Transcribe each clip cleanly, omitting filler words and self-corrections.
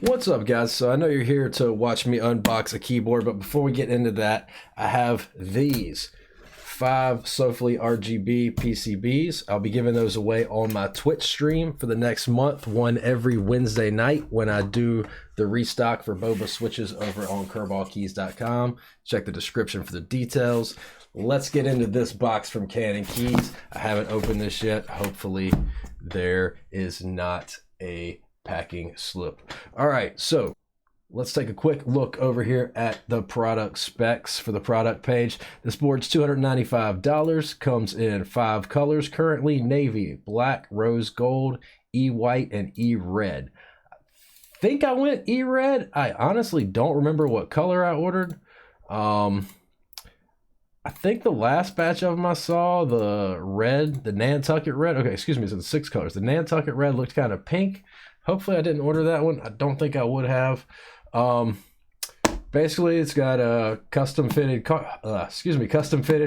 What's up, guys? So I know you're here to watch me unbox a keyboard, but before we get into that, I have these 5 Sofle RGB PCBs. I'll be giving those away on my Twitch stream for the next month, one every Wednesday night when I do the restock for boba switches over on CannonKeys.com. Check the description for the details. Let's get into this box from CannonKeys. I haven't opened this yet. Hopefully there is not a packing slip. All right, so let's take a quick look over here at the product specs for the product page. This board's $295, comes in 5 colors currently: navy, black, rose gold, e-white, and e-red. I think I went e-red. I honestly don't remember what color I ordered. I think the last batch of them I saw, the red, the Nantucket red. Okay, excuse me, so the 6 colors. The Nantucket red looked kind of pink. Hopefully I didn't order that one. I don't think I would have. Basically, it's got a custom fitted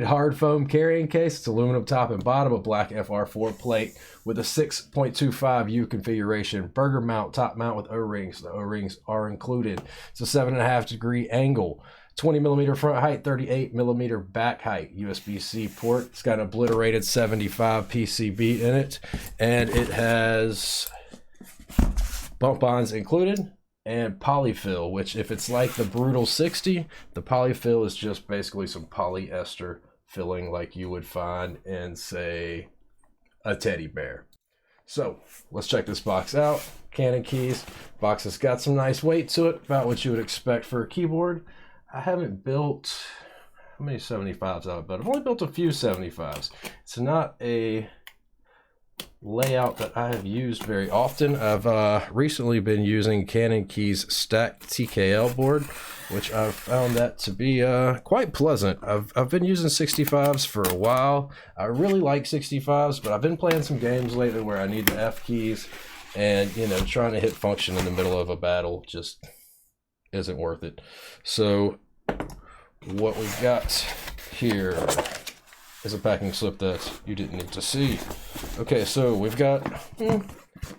hard foam carrying case. It's aluminum top and bottom, a black FR4 plate with a 6.25U configuration. Burger mount, top mount with O-rings. The O-rings are included. It's a 7.5 degree angle. 20mm front height, 38mm back height. USB-C port. It's got an Obliterated 75 PCB in it, and it has bump-ons included and polyfill, which if it's like the Brutal 60, the polyfill is just basically some polyester filling like you would find in, say, a teddy bear. So let's check this box out. CannonKeys. Box has got some nice weight to it, about what you would expect for a keyboard. I haven't built, how many 75s I've built? I've only built a few 75s. It's not a layout that I have used very often. I've recently been using CannonKeys stacked TKL board, which I've found that to be quite pleasant. I've been using 65s for a while. I really like 65s, but I've been playing some games lately where I need the F keys, and you know, trying to hit function in the middle of a battle just isn't worth it. So what we've got here is a packing slip that you didn't need to see. Okay, so we've got, I don't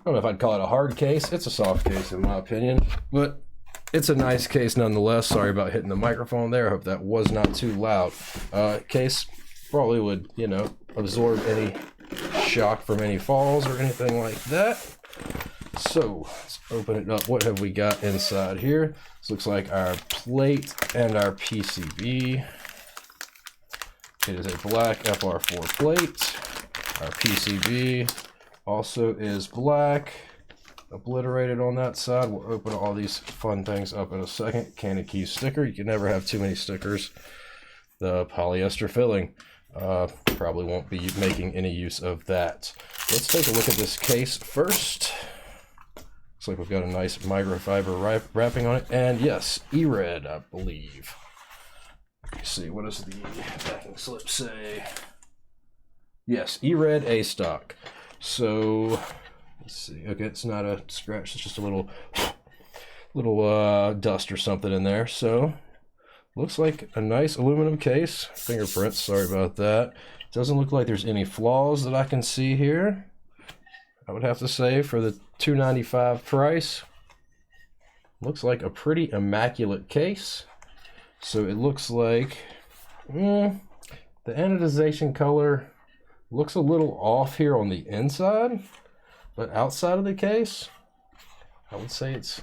know if I'd call it a hard case. It's a soft case in my opinion, but it's a nice case nonetheless. Sorry about hitting the microphone there. I hope that was not too loud. Case probably would, you know, absorb any shock from any falls or anything like that. So let's open it up. What have we got inside here? This looks like our plate and our PCB. It is a black FR4 plate. Our PCB also is black, obliterated on that side. We'll open all these fun things up in a second. CannonKeys sticker. You can never have too many stickers. The polyester filling. Probably won't be making any use of that. Let's take a look at this case first. Looks like we've got a nice microfiber wrapping on it. And yes, E-red, I believe. Let's see, what does the packing slip say? Yes, E-red A stock. So let's see. Okay, it's not a scratch, it's just a little dust or something in there. So looks like a nice aluminum case. Fingerprints, sorry about that. Doesn't look like there's any flaws that I can see here. I would have to say for the $295 price, looks like a pretty immaculate case. So it looks like the anodization color looks a little off here on the inside, but outside of the case, I would say it's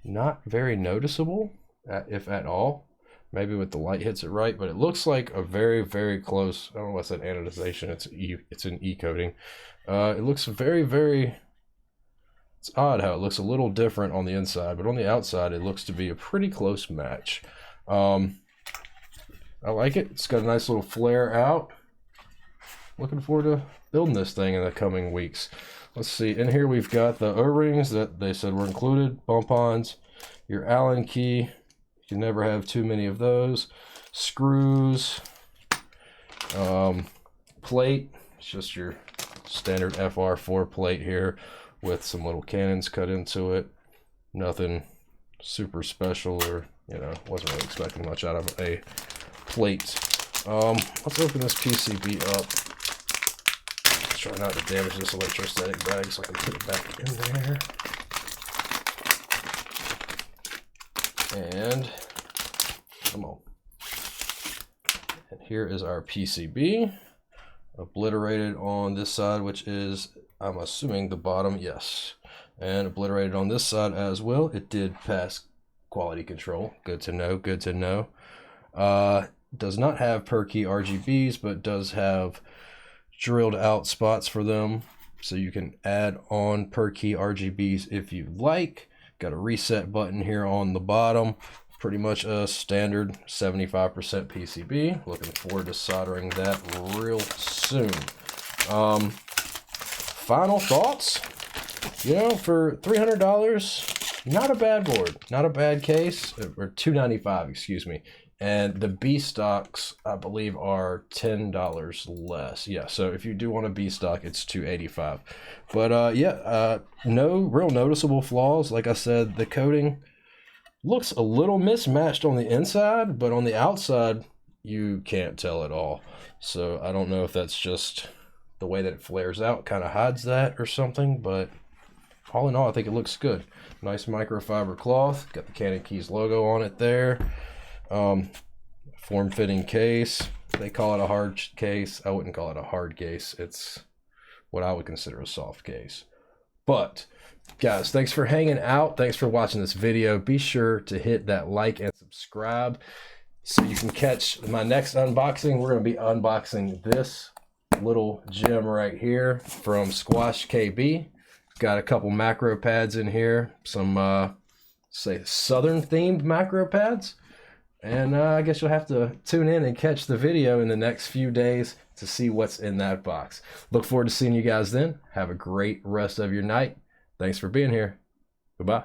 not very noticeable, if at all. Maybe with the light hits it right, but it looks like a very, very close, I don't know what's that anodization, it's an E coating. It looks very, very, it's odd how it looks a little different on the inside, but on the outside it looks to be a pretty close match. I like it. It's got a nice little flare out. Looking forward to building this thing in the coming weeks. Let's see, in here we've got the O-rings that they said were included, bump-ons, your Allen key, you can never have too many of those, screws, plate, it's just your standard FR4 plate here with some little cannons cut into it. Nothing super special, or you know, wasn't really expecting much out of a plate. Let's open this PCB up. Try not to damage this electrostatic bag so I can put it back in there. And come on. And here is our PCB. Obliterated on this side, which is, I'm assuming, the bottom. Yes. And obliterated on this side as well. It did pass quality control. Good to know. Good to know. Does not have per key RGBs, but does have drilled out spots for them. So you can add on per key RGBs if you like. Got a reset button here on the bottom. Pretty much a standard 75% PCB. Looking forward to soldering that real soon. Final thoughts? You know, for $300, not a bad board, not a bad case, or $295, excuse me. And the B stocks, I believe, are $10 less. Yeah, so if you do want a B stock, it's $285. But yeah, no real noticeable flaws. Like I said, the coating looks a little mismatched on the inside, but on the outside, you can't tell at all. So I don't know if that's just the way that it flares out kind of hides that or something, but all in all, I think it looks good. Nice microfiber cloth, got the CannonKeys logo on it there. Form-fitting case. They call it a hard case. I wouldn't call it a hard case. It's what I would consider a soft case. But guys, thanks for hanging out. Thanks for watching this video. Be sure to hit that like and subscribe so you can catch my next unboxing. We're going to be unboxing this little gem right here from Squash KB. Got a couple macro pads in here, some say southern themed macro pads. And I guess you'll have to tune in and catch the video in the next few days to see what's in that box. Look forward to seeing you guys then. Have a great rest of your night. Thanks for being here. Goodbye.